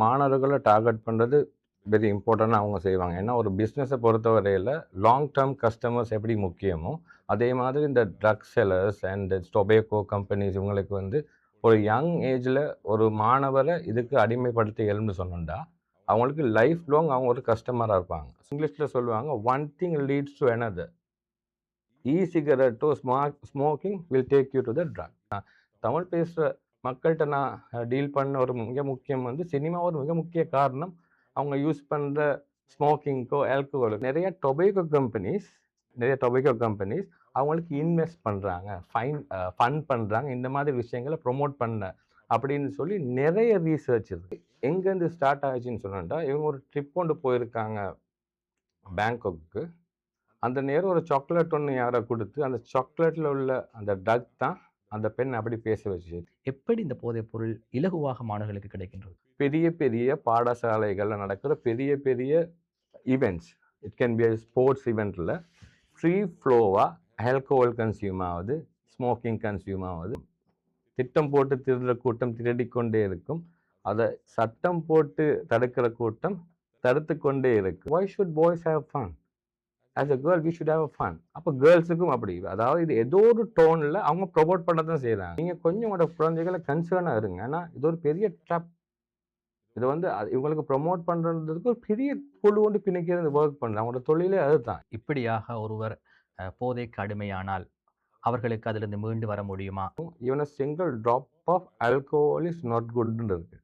மாணவர்களை டார்கெட் பண்ணுறது very important அவங்க செய்வாங்க. ஏன்னா ஒரு பிஸ்னஸை பொறுத்தவரையில் லாங் டேர்ம் கஸ்டமர்ஸ் எப்படி முக்கியமோ அதே மாதிரி இந்த drug sellers and tobacco companies இவங்களுக்கு வந்து ஒரு யங் ஏஜில் ஒரு மாணவரை இதுக்கு அடிமைப்படுத்த இயலும்னு சொன்னோம்டா அவங்களுக்கு லைஃப் லாங் அவங்க ஒரு கஸ்டமராக இருப்பாங்க. இங்கிலீஷில் சொல்லுவாங்க one thing leads to another. சிகரெட்டோ smoking will take you to the drug. Tamil பேசுகிற மக்கள்கிட்ட நான் டீல் பண்ண ஒரு மிக முக்கியம் வந்து சினிமா ஒரு மிக முக்கிய காரணம். அவங்க யூஸ் பண்ணுற ஸ்மோக்கிங்க்கோ ஆல்கஹாலோ நிறைய டொபேக்கோ கம்பெனிஸ் அவங்களுக்கு இன்வெஸ்ட் பண்ணுறாங்க, ஃபண்ட் பண்ணுறாங்க, இந்த மாதிரி விஷயங்களை ப்ரொமோட் பண்ண அப்படின்னு சொல்லி நிறைய ரீசர்ச் இருக்குது. எங்கேருந்து ஸ்டார்ட் ஆச்சுன்னு சொன்னா இவங்க ஒரு ட்ரிப் கொண்டு போயிருக்காங்க பேங்காக்கு. அந்த நேரம் ஒரு சாக்லேட் ஒன்று யாரை கொடுத்து அந்த சாக்லேட்டில் உள்ள அந்த ட்ரக் தான் அந்த பெண் அப்படி பேச வச்சு. எப்படி இந்த போதைப் பொருள் இலகுவாக மாணவர்களுக்கு கிடைக்கின்றது? பெரிய பெரிய பாடசாலைகளில் நடக்கிற பெரிய பெரிய events, it can be sports ஈவெண்ட்டில் ஃப்ரீ ஃப்ளோவாக ஆல்கோஹால் கன்சியூம் ஆகுது, ஸ்மோக்கிங் கன்சியூம் ஆகுது. திட்டம் போட்டு திருடுற கூட்டம் திருடிக்கொண்டே இருக்கும், அதை சட்டம் போட்டு தடுக்கிற கூட்டம் தடுத்து கொண்டே இருக்கு. Why should boys have fun? As a girl we should have fun. அப்போ கேர்ள்ஸுக்கும் அப்படி, அதாவது இது ஏதோ ஒரு டோனில் அவங்க ப்ரொமோட் பண்ண தான் செய்கிறாங்க. நீங்கள் கொஞ்சம் உங்களோட குழந்தைகளை கன்சர்னாக இருங்க. ஏன்னா இது ஒரு பெரிய ட்ராப். இது வந்து இவங்களுக்கு ப்ரொமோட் பண்ணுறதுக்கு ஒரு பெரிய குழு கொண்டு பின்னிக்கிறது ஒர்க் பண்ணுது. அவங்களோட தொழிலே அதுதான். இப்படியாக ஒருவர் போதைக்கு அடிமையானால் அவர்களுக்கு அதிலிருந்து மீண்டு வர முடியுமா? Even a single drop of alcohol is not good இருக்கு.